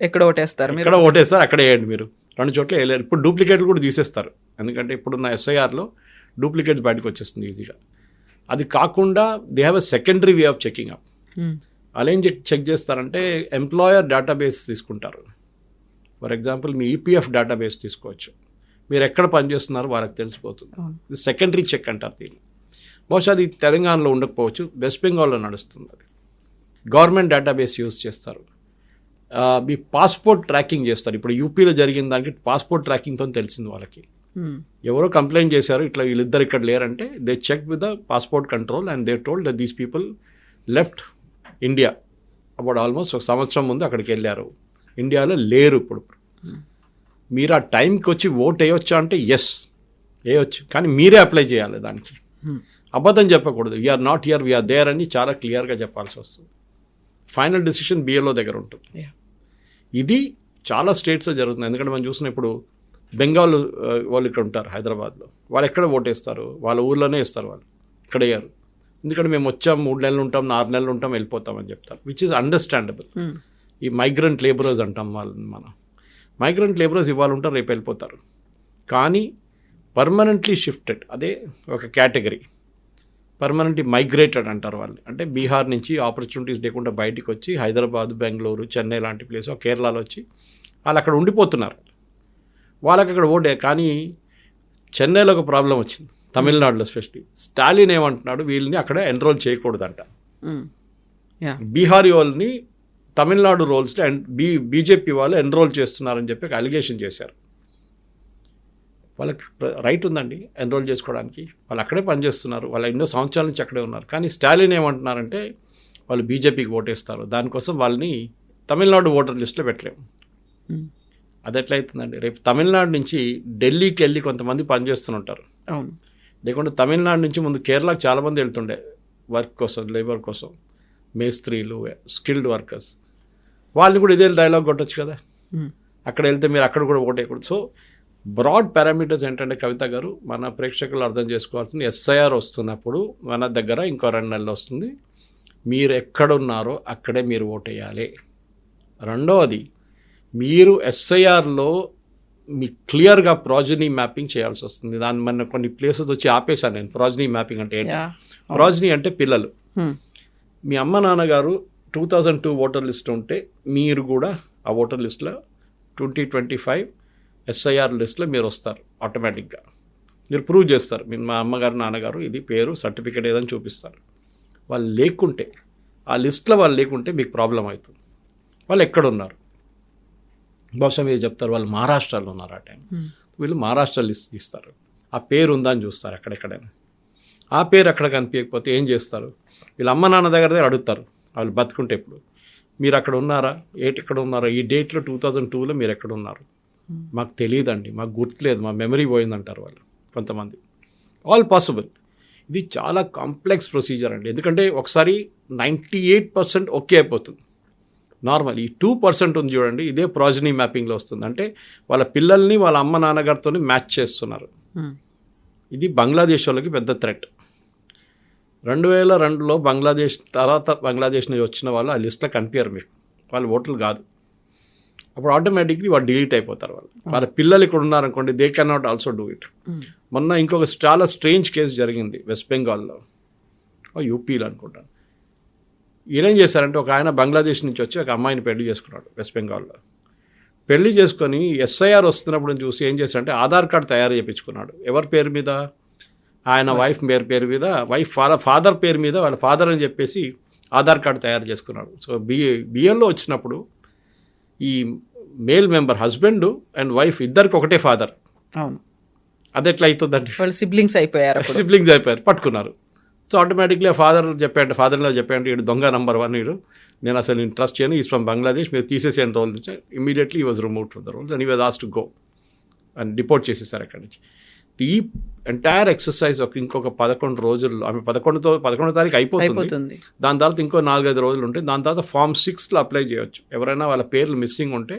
ఎక్కడ ఓటేస్తారు మీరు? ఎక్కడ ఓటేస్తారు అక్కడే వేయండి మీరు, 2 చోట్ల వేయలేరు. ఇప్పుడు డూప్లికేట్లు కూడా తీసేస్తారు, ఎందుకంటే ఇప్పుడున్న ఎస్ఐఆర్లో డూప్లికేట్స్ బయటకు వచ్చేస్తుంది ఈజీగా. అది కాకుండా they have a secondary way of checking up. వాళ్ళు ఏం చెక్ చేస్తారంటే ఎంప్లాయర్ డేటాబేస్ తీసుకుంటారు. For example me EPF database తీసుకోవచ్చు, మీరు ఎక్కడ పనిచేస్తున్నారో వాళ్ళకి తెలిసిపోతుంది. ఇది సెకండరీ చెక్ అంటారు దీన్ని. బహుశా అది తెలంగాణలో ఉండకపోవచ్చు, వెస్ట్ బెంగాల్లో నడుస్తుంది. అది గవర్నమెంట్ డేటాబేస్ యూజ్ చేస్తారు. మీ పాస్పోర్ట్ ట్రాకింగ్ చేస్తారు. ఇప్పుడు యూపీలో జరిగిన దానికి పాస్పోర్ట్ ట్రాకింగ్తో తెలిసింది వాళ్ళకి. ఎవరో కంప్లైంట్ చేశారు ఇట్లా వీళ్ళిద్దరు ఇక్కడ లేరంటే they check with the passport control and they told that these people left India about almost 1 సంవత్సరం ముందు అక్కడికి వెళ్ళారు, ఇండియాలో లేరు ఇప్పుడు. మీరు ఆ టైంకి వచ్చి ఓట్ వేయొచ్చా అంటే ఎస్ వేయొచ్చు, కానీ మీరే అప్లై చేయాలి దానికి. అబద్ధం చెప్పకూడదు, we are not here we are there అని చాలా క్లియర్గా చెప్పాల్సి వస్తుంది. ఫైనల్ డిసిషన్ బిఎల్ఓ దగ్గర ఉంటుంది. ఇది చాలా స్టేట్స్లో జరుగుతుంది. ఎందుకంటే మనం చూసిన ఇప్పుడు బెంగాల్ వాళ్ళు ఇక్కడ ఉంటారు హైదరాబాద్లో, వాళ్ళు ఎక్కడ ఓటేస్తారు, వాళ్ళ ఊర్లోనే ఇస్తారు, వాళ్ళు ఇక్కడ వేయరు. ఎందుకంటే మేము వచ్చాం 3 నెలలు ఉంటాం 4 నెలలు ఉంటాం వెళ్ళిపోతామని చెప్తారు, విచ్ ఈజ్ అండర్స్టాండబుల్. ఈ మైగ్రెంట్ లేబరర్స్ అంటాం వాళ్ళని మనం. మైగ్రెంట్ లేబరర్స్ ఇవాళ ఉంటారు రేపు వెళ్ళిపోతారు, కానీ పర్మనెంట్లీ షిఫ్టెడ్ అదే ఒక కేటగిరీ. పర్మనెంట్లీ మైగ్రేటెడ్ అంటారు వాళ్ళని, అంటే బీహార్ నుంచి ఆపర్చునిటీస్ లేకుండా బయటికి వచ్చి హైదరాబాద్, బెంగళూరు, చెన్నై లాంటి ప్లేస్, కేరళలో వచ్చి వాళ్ళు అక్కడ ఉండిపోతున్నారు. వాళ్ళకి అక్కడ ఓటే. కానీ చెన్నైలో ఒక ప్రాబ్లం వచ్చింది, తమిళనాడులో స్పెషల్లీ. స్టాలిన్ ఏమంటున్నాడు, వీళ్ళని అక్కడ ఎన్రోల్ చేయకూడదంట. బీహారీ వాళ్ళని తమిళనాడు రోల్స్లో బీజేపీ వాళ్ళు ఎన్రోల్ చేస్తున్నారని చెప్పి అలిగేషన్ చేశారు. వాళ్ళకి రైట్ ఉందండి ఎన్రోల్ చేసుకోవడానికి, వాళ్ళు అక్కడే పనిచేస్తున్నారు, వాళ్ళు ఎన్నో సంవత్సరాల నుంచి అక్కడే ఉన్నారు. కానీ స్టాలిన్ ఏమంటున్నారంటే వాళ్ళు బీజేపీకి ఓటేస్తారు, దానికోసం వాళ్ళని తమిళనాడు ఓటర్ లిస్టులో పెట్టలేము. అది ఎట్లయితుందండి? రేపు తమిళనాడు నుంచి ఢిల్లీకి వెళ్ళి కొంతమంది పనిచేస్తుంటారు. అవును. లేకుంటే తమిళనాడు నుంచి ముందు కేరళకు చాలామంది వెళ్తుండే వర్క్ కోసం, లేబర్ కోసం, మేస్త్రీలు, స్కిల్డ్ వర్కర్స్. వాళ్ళని కూడా ఇదే డైలాగ్ కొట్టచ్చు కదా, అక్కడ వెళ్తే మీరు అక్కడ కూడా ఓటేయకూడదు. సో బ్రాడ్ పారామీటర్స్ ఏంటంటే కవిత గారు, మన ప్రేక్షకులు అర్థం చేసుకోవాల్సింది, ఎస్ఐఆర్ వస్తున్నప్పుడు మన దగ్గర ఇంకో 2 నెలలు వస్తుంది, మీరు ఎక్కడున్నారో అక్కడే మీరు ఓటేయాలి. రెండవది, మీరు ఎస్ఐఆర్లో మీ క్లియర్గా ప్రాజనీ మ్యాపింగ్ చేయాల్సి వస్తుంది. దాన్ని మన కొన్ని ప్లేసెస్ వచ్చి ఆపేశాను నేను. ప్రాజనీ మ్యాపింగ్ అంటే ఏంటి? ప్రాజనీ అంటే పిల్లలు. మీ అమ్మ నాన్నగారు 2002 ఓటర్ లిస్ట్ ఉంటే మీరు కూడా ఆ ఓటర్ లిస్ట్లో 2025 ఎస్ఐఆర్ లిస్ట్లో మీరు వస్తారు ఆటోమేటిక్గా. మీరు ప్రూవ్ చేస్తారు, మీరు మా అమ్మగారు నాన్నగారు ఇది పేరు సర్టిఫికేట్ ఏదని చూపిస్తారు. వాళ్ళు లేకుంటే, ఆ లిస్ట్లో వాళ్ళు లేకుంటే మీకు ప్రాబ్లం అవుతుంది. వాళ్ళు ఎక్కడున్నారు? బహుశా మీరు చెప్తారు వాళ్ళు మహారాష్ట్రలో ఉన్నారు ఆ టైం. వీళ్ళు మహారాష్ట్ర లిస్ట్ తీస్తారు, ఆ పేరు ఉందా అని చూస్తారు ఎక్కడెక్కడైనా. ఆ పేరు అక్కడ కనిపించకపోతే ఏం చేస్తారు? వీళ్ళ అమ్మ నాన్న దగ్గర అడుగుతారు, వాళ్ళు బతుకుంటే ఇప్పుడు మీరు అక్కడ ఉన్నారా, ఎక్కడ ఉన్నారా, ఈ డేట్లో 2002లో మీరు ఎక్కడ ఉన్నారు? మాకు తెలియదండి, మాకు గుర్తులేదు, మా మెమరీ పోయిందంటారు వాళ్ళు కొంతమంది. All possible. ఇది చాలా కాంప్లెక్స్ ప్రొసీజర్ అండి, ఎందుకంటే ఒకసారి 98% ఓకే అయిపోతుంది నార్మల్. ఈ 2% ఉంది చూడండి, ఇదే ప్రాజనీ మ్యాపింగ్లో వస్తుంది. అంటే వాళ్ళ పిల్లల్ని వాళ్ళ అమ్మ నాన్నగారితో మ్యాచ్ చేస్తున్నారు. ఇది బంగ్లాదేశ్ వాళ్ళకి పెద్ద థ్రెట్. 2002లో బంగ్లాదేశ్ తర్వాత బంగ్లాదేశ్ నుంచి వచ్చిన వాళ్ళు ఆ లిస్ట్లో కనిపించారు మీకు, వాళ్ళు ఓట్లు కాదు. అప్పుడు ఆటోమేటిక్లీ వాళ్ళు డిలీట్ అయిపోతారు. వాళ్ళ పిల్లలు ఇక్కడ ఉన్నారనుకోండి, they can not also do it. మొన్న ఇంకొక చాలా స్ట్రేంజ్ కేసు జరిగింది వెస్ట్ బెంగాల్లో, యూపీలో అనుకుంటాను. ఈయనేం చేశారంటే, ఒక ఆయన బంగ్లాదేశ్ నుంచి వచ్చి ఒక అమ్మాయిని పెళ్లి చేసుకున్నాడు వెస్ట్ బెంగాల్లో. పెళ్లి చేసుకొని ఎస్ఐఆర్ వస్తున్నప్పుడు చూసి ఏం చేశారంటే ఆధార్ కార్డు తయారు చేయించుకున్నాడు. ఎవరి పేరు మీద? ఆయన వైఫ్ పేరు మీద, వైఫ్ ఫాదర్ పేరు మీద, వాళ్ళ ఫాదర్ అని చెప్పేసి ఆధార్ కార్డు తయారు చేసుకున్నాడు. సో బిఎల్లో వచ్చినప్పుడు ఈ male member husband and wife ఇద్దరికి ఒకటే ఫాదర్. అవును. అది ఎట్లా అవుతుందండి? వాళ్ళు సిబ్లింగ్స్ అయిపోయారు. సిబ్లింగ్స్ అయిపోయారు, పట్టుకున్నారు. సో ఆటోమేటిక్లీ ఫాదర్లో చెప్పాడు వీడు దొంగ నంబర్ 1, వీడు నేను అసలు నేను ట్రస్ట్ చేయను, ఈజ్ ఫ్రమ్ బంగ్లాదేశ్, మీరు తీసేసేయండి రోల్ నుంచి. Immediately he was removed from the rolls and he was asked to go and deport చేసేసారు అక్కడి నుంచి. ఈ ఎంటైర్ ఎక్సర్సైజ్ ఇంకొక 11 రోజుల్లో, ఆమె 11వ తారీఖు అయిపోతుంది. దాని తర్వాత ఇంకో 4-5 రోజులు ఉంటాయి. దాని తర్వాత Form 6లో అప్లై చేయొచ్చు. ఎవరైనా వాళ్ళ పేర్లు మిస్సింగ్ ఉంటే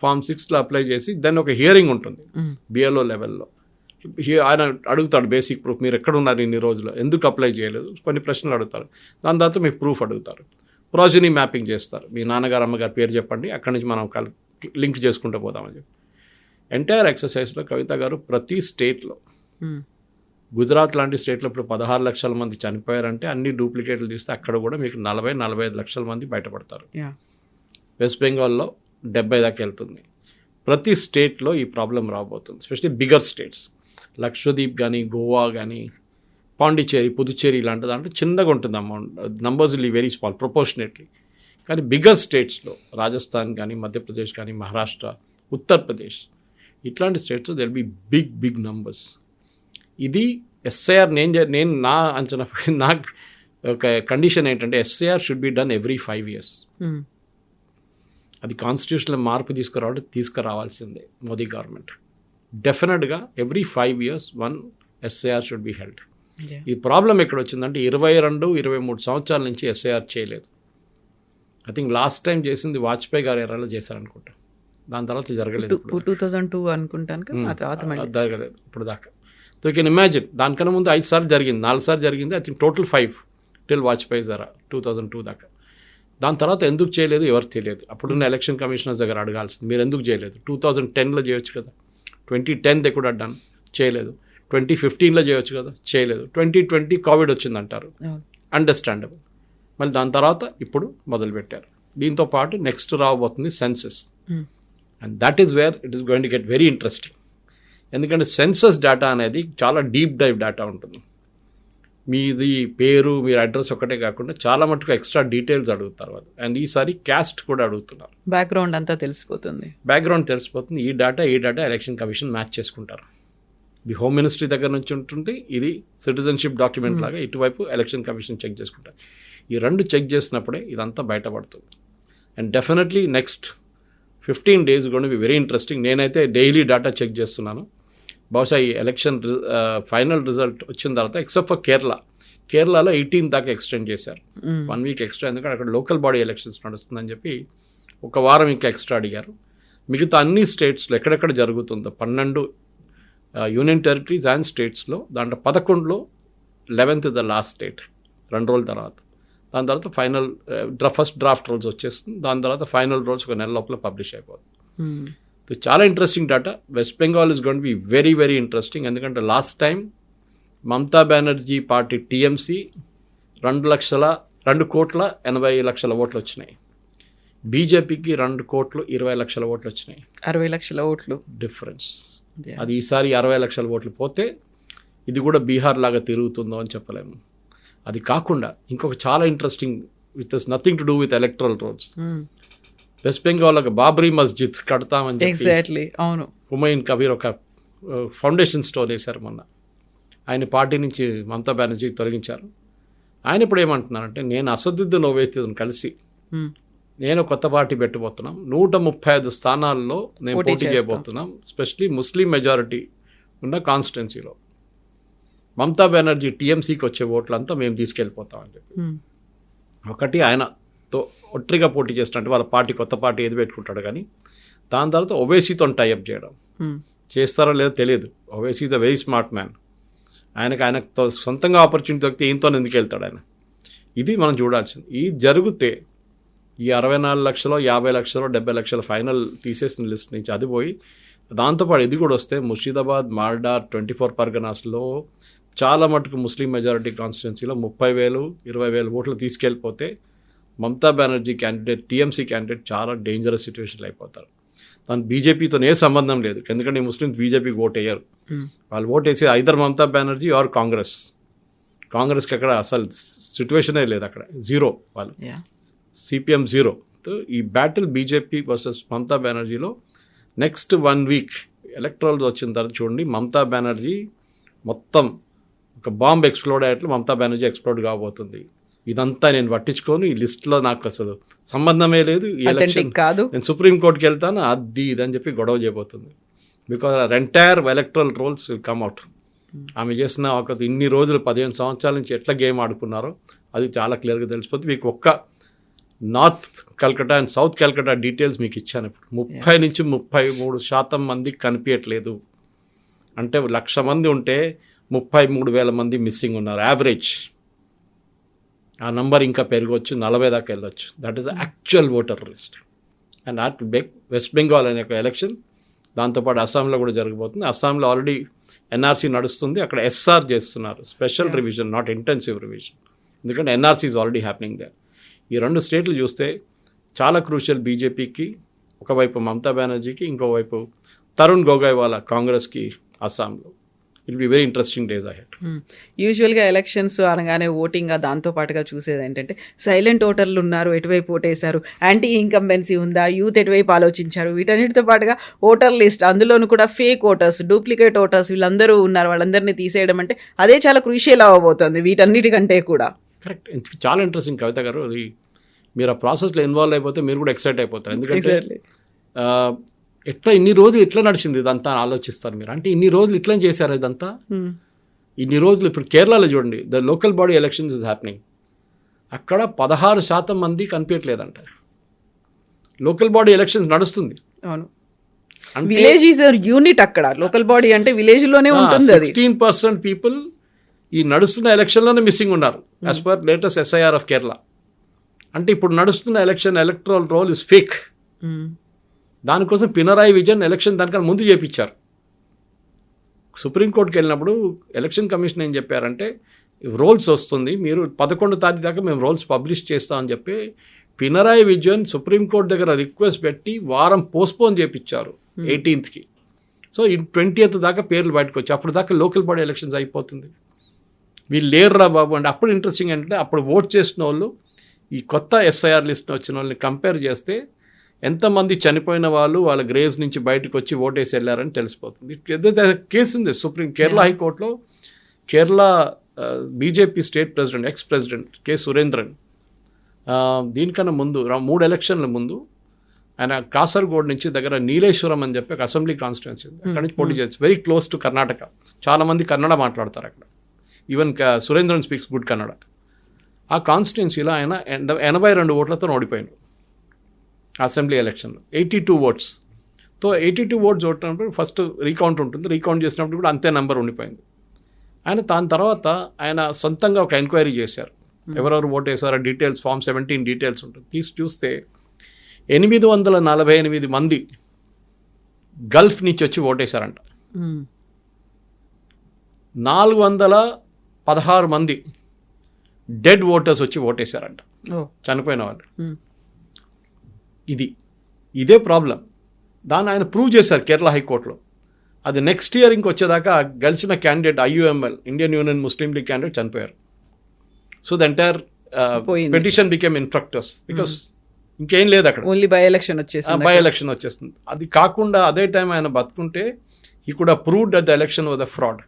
Form 6లో అప్లై చేసి దాన్ని ఒక హియరింగ్ ఉంటుంది బిఎల్ఓ లెవెల్లో. ఆయన అడుగుతాడు బేసిక్ ప్రూఫ్, మీరు ఎక్కడ ఉన్నారు ఇన్ని రోజులు, ఎందుకు అప్లై చేయలేదు, కొన్ని ప్రశ్నలు అడుగుతారు. దాని తర్వాత మీకు ప్రూఫ్ అడుగుతారు. ప్రోజనీ మ్యాపింగ్ చేస్తారు. మీ నాన్నగారు అమ్మగారు పేరు చెప్పండి, అక్కడి నుంచి మనం లింక్ చేసుకుంటూ పోదామని చెప్పి. ఎంటైర్ ఎక్సర్సైజ్లో కవిత గారు ప్రతి స్టేట్లో, గుజరాత్ లాంటి స్టేట్లో ఇప్పుడు 16 లక్షల మంది చనిపోయారంటే అన్ని డూప్లికేట్లు తీస్తే అక్కడ కూడా మీకు 40-45 లక్షల మంది బయటపడతారు. వెస్ట్ బెంగాల్లో 70 దాకా వెళ్తుంది. ప్రతి స్టేట్లో ఈ ప్రాబ్లం రాబోతుంది, ఎస్పెషలీ బిగ్గర్ స్టేట్స్. లక్షద్వీప్ కానీ, గోవా కానీ, పాండిచేరి, పుదుచ్చేరి ఇలాంటి దాంట్లో చిన్నగా ఉంటుంది amount, numbers will very small proportionately. కానీ బిగ్గర్ స్టేట్స్లో రాజస్థాన్ కానీ, మధ్యప్రదేశ్ కానీ, మహారాష్ట్ర, ఉత్తరప్రదేశ్ ఇట్లాంటి states there be big numbers. ఇది ఎస్ఐఆర్ నేను నా అంచనా, నాకు ఒక కండిషన్ ఏంటంటే SIR should be done every 5 years. అది కాన్స్టిట్యూషన్లో మార్పు తీసుకురావాల్సిందే మోదీ గవర్నమెంట్. డెఫినెట్గా every 5 years 1 SIR should be held. ఈ ప్రాబ్లం ఎక్కడ వచ్చిందంటే 22-23 సంవత్సరాల నుంచి ఎస్ఐఆర్ చేయలేదు. ఐ థింక్ లాస్ట్ టైం చేసింది వాజ్పేయి గారు ఎరాలో చేశారనుకుంటా. దాని తర్వాత జరగలేదు. 2002 అనుకుంటాను, ఆ తర్వాత జరగలేదు ఇప్పుడు దాకా. సో యూ కెన్ ఇమాజిన్, దానికన్నా ముందు 5 సార్లు జరిగింది, 4 సార్లు జరిగింది. I think total 5 till Vajpayee జరా 2002 దాకా. దాని తర్వాత ఎందుకు చేయలేదు ఎవరికి తెలియదు. అప్పుడున్న ఎలక్షన్ కమిషనర్స్ దగ్గర అడగాల్సింది, మీరు ఎందుకు చేయలేదు? 2010లో చేయొచ్చు కదా, 2010 దే కూడా డన్, చేయలేదు. 2015లో చేయొచ్చు కదా, చేయలేదు. 2020 కోవిడ్ వచ్చిందంటారు, అండర్స్టాండబుల్. మళ్ళీ దాని తర్వాత ఇప్పుడు మొదలుపెట్టారు. దీంతో పాటు నెక్స్ట్ రాబోతుంది census, and that is where it is going to get very interesting. ఎందుకంటే సెన్సస్ డేటా అనేది చాలా డీప్ డైవ్ డేటా ఉంటుంది. మీది పేరు, మీరు అడ్రస్ ఒకటే కాకుండా చాలా మటుకు ఎక్స్ట్రా డీటెయిల్స్ అడుగుతారు వాళ్ళు. అండ్ ఈసారి క్యాస్ట్ కూడా అడుగుతున్నారు. బ్యాక్గ్రౌండ్ అంతా తెలిసిపోతుంది. ఈ డేటా ఎలక్షన్ కమిషన్ మ్యాచ్ చేసుకుంటారు. ఇది హోమ్ మినిస్ట్రీ దగ్గర నుంచి ఉంటుంది, ఇది సిటిజన్షిప్ డాక్యుమెంట్ లాగా ఇటువైపు ఎలక్షన్ కమిషన్ చెక్ చేసుకుంటారు. ఈ 2 చెక్ చేసినప్పుడే ఇదంతా బయటపడుతుంది. And definitely next 15 days going to be very interesting. నేనైతే డైలీ డేటా చెక్ చేస్తున్నాను. బహుశా ఈ ఎలక్షన్ ఫైనల్ రిజల్ట్ వచ్చిన తర్వాత, ఎక్సెప్ట్ ఫర్ కేరళలో 18 దాకా ఎక్స్టెండ్ చేశారు, 1 week ఎక్స్ట్రా. ఎందుకంటే అక్కడ లోకల్ బాడీ ఎలక్షన్స్ నడుస్తుందని చెప్పి 1 వారం ఇంకా ఎక్స్ట్రా అడిగారు. మిగతా అన్ని స్టేట్స్లో ఎక్కడెక్కడ జరుగుతుందో 12 యూనియన్ టెరిటరీస్ అండ్ స్టేట్స్లో, దాంట్లో 11లో 11th ద లాస్ట్ స్టేట్ 2 రోజుల తర్వాత. దాని తర్వాత ఫైనల్ ఫస్ట్ డ్రాఫ్ట్ రోల్స్ వచ్చేస్తుంది. దాని తర్వాత ఫైనల్ రోల్స్ 1 నెల లోపల పబ్లిష్ అయిపోతుంది. చాలా interesting data. West Bengal is going to be very very interesting. ఎందుకంటే last time Mamata Banerjee party TMC 2,80,00,000 ఓట్లు వచ్చినాయి. బీజేపీకి 2,20,00,000 ఓట్లు వచ్చినాయి. 60 లక్షల ఓట్లు డిఫరెన్స్. అది ఈసారి 60 లక్షల ఓట్లు పోతే ఇది కూడా బీహార్ లాగా తిరుగుతుందో అని చెప్పలేము. అది కాకుండా ఇంకొక చాలా interesting, with nothing to do with electoral roles. West Bengal ఒక బాబ్రీ మస్జిద్ కడతామని చెప్పి అవును, హుమాయూన్ కబీర్ ఒక ఫౌండేషన్ స్టోర్ వేశారు మొన్న. ఆయన పార్టీ నుంచి మమతా బెనర్జీ తొలగించారు. ఆయన ఇప్పుడు ఏమంటున్నారంటే, నేను అసదుద్దీన్ ఓవైసీతో కలిసి నేను కొత్త పార్టీ పెట్టబోతున్నాం, 135 స్థానాల్లో నేను పోటీ చేయబోతున్నాం, ఎస్పెషలీ ముస్లిం మెజారిటీ ఉన్న కాన్స్టిట్యున్సీలో. మమతా బెనర్జీ టీఎంసీకి వచ్చే ఓట్లంతా మేము తీసుకెళ్ళిపోతామని చెప్పి ఒకటి ఆయనతో ఒట్టిగా పోటీ చేస్తున్నట్టు వాళ్ళ పార్టీ కొత్త పార్టీ ఏది పెట్టుకుంటాడు. కానీ దాని తర్వాత ఓవైసీతో టైఅప్ చేయడం చేస్తారో లేదో తెలియదు. Owaisi is a very smart man. ఆయనతో సొంతంగా ఆపర్చునిటీ దొరికితే ఈయనతో ఎందుకు వెళ్తాడు ఆయన? ఇది మనం చూడాల్సింది. ఇది జరిగితే ఈ 64 లక్షలు, 50 లక్షలు, 70 లక్షల ఫైనల్ తీసేసిన లిస్ట్ నుంచి అది పోయి, దాంతోపాటు ఇది కూడా వస్తే ముర్షిదాబాద్, మాల్డా, 24 పర్గనాస్లో చాలా మటుకు ముస్లిం మెజారిటీ కాన్స్టిట్యున్సీలో 30,000, 20,000 ఓట్లు తీసుకెళ్ళిపోతే Mamata Banerjee candidate, TMC candidate చాలా డేంజరస్ సిచ్యువేషన్లో అయిపోతారు. దాని బీజేపీతో ఏ సంబంధం లేదు. ఎందుకంటే ఈ ముస్లిమ్స్ బీజేపీకి ఓట్ వేయరు. వాళ్ళు ఓట్ వేసి ఐదర్ మమతా బెనర్జీ ఆర్ కాంగ్రెస్కి అక్కడ అసలు సిచ్యువేషనే లేదు, అక్కడ జీరో. వాళ్ళు సిపిఎం జీరో. ఈ బ్యాటిల్ బీజేపీ వర్సెస్ మమతా బెనర్జీలో నెక్స్ట్ 1 week ఎలక్ట్రల్స్ వచ్చిన తర్వాత చూడండి, మమతా బెనర్జీ మొత్తం ఒక బాంబ్ ఎక్స్ప్లోడ్ అయ్యేట్లు మమతా బెనర్జీ ఎక్స్ప్లోడ్ కాబోతుంది. ఇదంతా నేను పట్టించుకోను, ఈ లిస్ట్లో నాకు అసలు సంబంధమే లేదు, ఈ ఎలక్షన్ కాదు, నేను సుప్రీంకోర్టుకి వెళ్తాను, అది ఇదని చెప్పి గొడవ చేయబోతుంది. Because entire electoral roles will come out. ఆమె చేసిన ఒక ఇన్ని రోజులు 15 సంవత్సరాల నుంచి ఎట్లా గేమ్ ఆడుకున్నారో అది చాలా క్లియర్గా తెలిసిపోతుంది. మీకు ఒక్క north Calcutta and south Calcutta details మీకు ఇచ్చాను. ఇప్పుడు 30 నుంచి 33% మందికి కనిపించట్లేదు. అంటే 1,00,000 మంది ఉంటే 33,000 మంది మిస్సింగ్ ఉన్నారు యావరేజ్. ఆ నంబర్ ఇంకా పెరగవచ్చు, 40 దాకా వెళ్ళొచ్చు. That is actual voter list. And at west Bengal అనే ఒక ఎలక్షన్, దాంతోపాటు అస్సాంలో కూడా జరగబోతుంది. అస్సాంలో ఆల్రెడీ ఎన్ఆర్సీ నడుస్తుంది, అక్కడ ఎస్ఆర్ చేస్తున్నారు, special revision, not intensive revision. ఎందుకంటే NRC is already happening there. ఈ 2 స్టేట్లు చూస్తే చాలా క్రూషియల్ బీజేపీకి, ఒకవైపు మమతా బెనర్జీకి, ఇంకోవైపు తరుణ్ గొగోయ్ వాళ్ళ కాంగ్రెస్కి అస్సాంలో. It be very interesting days ahead. యూజువల్గా ఎలక్షన్స్ అనగానే ఓటింగ్ దాంతో పాటుగా చూసేది ఏంటంటే సైలెంట్ ఓటర్లు ఉన్నారు, ఎటువైపు ఓటేశారు, యాంటీ ఇన్కంబెన్సీ ఉందా, యూత్ ఎటువైపు ఆలోచించారు, వీటన్నిటితో పాటుగా ఓటర్ లిస్ట్, అందులోనూ కూడా ఫేక్ ఓటర్స్, డూప్లికేట్ ఓటర్స్ వీళ్ళందరూ ఉన్నారు, వాళ్ళందరినీ తీసేయడం అంటే అదే చాలా క్రూషియల్ అవ్వబోతోంది వీటన్నిటికంటే కూడా. కరెక్ట్. చాలా ఇంట్రెస్టింగ్ కవిత గారు. అది మీరు ఆ ప్రాసెస్లో ఇన్వాల్వ్ అయిపోతే మీరు కూడా ఎక్సైట్ అయిపోతారు. ఎందుకంటే ఎట్లా ఇన్ని రోజులు ఎట్లా నడిచింది ఇదంతా ఆలోచిస్తారు మీరు. అంటే ఇన్ని రోజులు ఇట్లా చేశారు ఇదంతా. ఇన్ని రోజులు ఇప్పుడు కేరళలో చూడండి, the local body elections is happening. అక్కడ 16% మంది కనిపించట్లేదంట. లోకల్ బాడీ ఎలక్షన్స్ నడుస్తుంది. అవును, విలేజ్ ఈజ్ యూనిట్. అక్కడ లోకల్ బాడీ అంటే విలేజ్ లోనే ఉంటుంది. 16% పీపుల్ ఈ నడుస్తున్న ఎలక్షన్లోనే మిస్సింగ్ ఉన్నారు as per latest SIR of Kerala. అంటే ఇప్పుడు నడుస్తున్న ఎలక్ట్రల్ రోల్ ఇస్ ఫేక్. దానికోసం పినరాయి విజయన్ ఎలక్షన్ దానికన్నా ముందు చేపించారు. సుప్రీంకోర్టుకి వెళ్ళినప్పుడు ఎలక్షన్ కమిషన్ ఏం చెప్పారంటే, రోల్స్ వస్తుంది, మీరు 11వ తారీఖు దాకా మేము రోల్స్ పబ్లిష్ చేస్తామని చెప్పి పినరాయి విజయన్ సుప్రీంకోర్టు దగ్గర రిక్వెస్ట్ పెట్టి వారం పోస్ట్పోన్ చేపించారు 18th. సో ఈ 20th దాకా పేర్లు బయటకు వచ్చి అప్పుడు దాకా లోకల్ బాడీ ఎలక్షన్స్ అయిపోతుంది. వీళ్ళు లేరురా బాబు అంటే అప్పుడు ఇంట్రెస్టింగ్ ఏంటంటే, అప్పుడు ఓట్ చేసిన వాళ్ళు ఈ కొత్త SIR లిస్ట్ వచ్చిన వాళ్ళని కంపేర్ చేస్తే ఎంతమంది చనిపోయిన వాళ్ళు వాళ్ళ గ్రేవ్స్ నుంచి బయటకు వచ్చి ఓటేసి వెళ్ళారని తెలిసిపోతుంది. కేసు ఉంది కేరళ హైకోర్టులో. Kerala BJP state president, ex president K. Surendran, దీనికన్నా ముందు 3 ఎలక్షన్ల ముందు ఆయన కాసర్గోడ్ నుంచి దగ్గర నీలేశ్వరం అని చెప్పి ఒక అసెంబ్లీ కాన్స్టిట్యున్సీ ఉంది, అక్కడి నుంచి పోటీ చేయొచ్చు. Very close to Karnataka. చాలామంది కన్నడ మాట్లాడతారు అక్కడ. Even Surendran speaks good Kannada. ఆ కాన్స్టిట్యున్సీలో ఆయన 82 ఓట్లతో ఓడిపోయాడు అసెంబ్లీ ఎలక్షన్లో. 82 ఓట్స్తో 82 ఓట్స్ ఓటినప్పుడు ఫస్ట్ రీకౌంట్ ఉంటుంది. రీకౌంట్ చేసినప్పుడు కూడా అంతే నెంబర్ ఉండిపోయింది. దాని తర్వాత ఆయన సొంతంగా ఒక ఎంక్వైరీ చేశారు, ఎవరెవరు ఓట్ వేసారో డీటెయిల్స్, Form 17 డీటెయిల్స్ ఉంటుంది. తీసి చూస్తే 848 మంది గల్ఫ్ నుంచి వచ్చి ఓటేశారంట. 416 మంది డెడ్ ఓటర్స్ వచ్చి ఓటేశారంట, చనిపోయిన వాళ్ళు. ఇదే ప్రాబ్లం. దాన్ని ఆయన ప్రూవ్ చేశారు కేరళ హైకోర్టులో. అది నెక్స్ట్ ఇయర్ ఇంకొచ్చేదాకా గెలిచిన candidate IUML, Indian Union Muslim League candidate చనిపోయారు. So the entire petition became infructuous because ఇంకేం లేదు అక్కడ, ఓన్లీ బై ఎలక్షన్ వచ్చేస్తుంది. అది కాకుండా అదే టైం ఆయన బతుకుంటే he could have proved that the election was a fraud.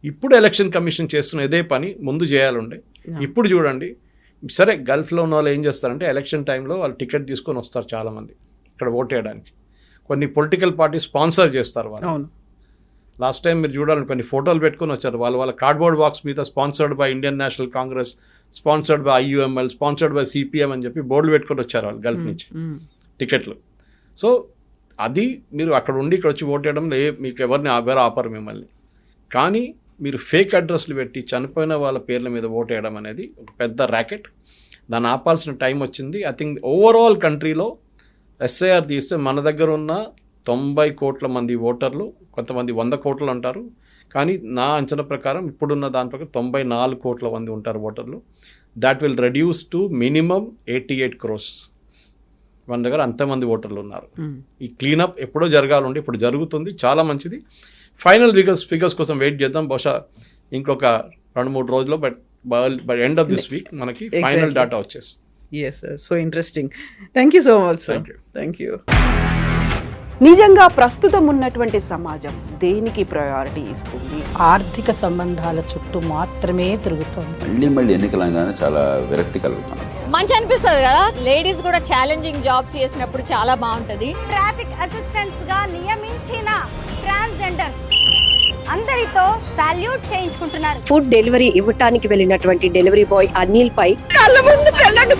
ఇప్పుడు ఎలక్షన్ కమిషన్ చేస్తున్న ఇదే పని ముందు చేయాలండే. ఇప్పుడు చూడండి, సరే గల్ఫ్లో ఉన్న వాళ్ళు ఏం చేస్తారంటే ఎలక్షన్ టైంలో వాళ్ళు టికెట్ తీసుకొని వస్తారు చాలామంది ఇక్కడ ఓట్ వేయడానికి. కొన్ని పొలిటికల్ పార్టీ స్పాన్సర్ చేస్తారు వాళ్ళు. లాస్ట్ టైం మీరు చూడాలని కొన్ని ఫోటోలు పెట్టుకొని వచ్చారు. వాళ్ళ కార్డ్బోర్డ్ బాక్స్ మీద sponsored by Indian national Congress, sponsored by IUML, sponsored by CPM అని చెప్పి బోర్డులు పెట్టుకొని వచ్చారు వాళ్ళు గల్ఫ్ నుంచి టికెట్లు. సో అది మీరు అక్కడ ఉండి ఇక్కడ వచ్చి ఓట్ వేయడంలో మీకు ఎవరిని ఆపరు మిమ్మల్ని. కానీ మీరు ఫేక్ అడ్రస్లు పెట్టి చనిపోయిన వాళ్ళ పేర్ల మీద ఓట్ వేయడం అనేది ఒక పెద్ద ర్యాకెట్. దాన్ని ఆపాల్సిన టైం వచ్చింది. ఐ థింక్ ఓవరాల్ కంట్రీలో SIR తీస్తే మన దగ్గర ఉన్న 90 కోట్ల మంది ఓటర్లు, కొంతమంది 100 కోట్లు అంటారు, కానీ నా అంచనా ప్రకారం ఇప్పుడున్న దాని ప్రకారం 94 కోట్ల మంది ఉంటారు ఓటర్లు. That will reduce to minimum 88 crores. మన దగ్గర అంతమంది ఓటర్లు ఉన్నారు. ఈ క్లీనప్ ఎప్పుడో జరగాలండి, ఇప్పుడు జరుగుతుంది, చాలా మంచిది. ఫైనల్ ఫిగర్స్ కోసం వెయిట్ చేద్దాం. బహుశా ఇంకొక 2-3 రోజుల్లో, by end of this week మనకి ఫైనల్ డేటా వచ్చేస్తుంది. Yes, sir. So interesting. Thank you so much, sir. Thank you. నిజంగా ప్రస్తుతం ఉన్నటువంటి సమాజం దేనికి ప్రయారిటీ ఇస్తుంది? ఆర్థిక సంబంధాల చుట్టూ మాత్రమే తిరుగుతోంది. మళ్ళీ ఎన్నికలంగానే చాలా విరక్తి కలుగుతాను. మంచి అనిపిస్తుంది కదా, లేడీస్ కూడా ఛాలెంజింగ్ జాబ్స్ చేసినప్పుడు చాలా బాగుంటది. ట్రాఫిక్ అసిస్టెంట్స్ గా నియమించిన ట్రాన్స్జెండర్స్ అందరితో సాల్యూట్ చేయించుకుంటున్నారు. ఫుడ్ డెలివరీ ఇవ్వటానికి వెళ్ళినటువంటి డెలివరీ బాయ్ అనిల్ పై కళ్ళ ముందు పెళ్ళండి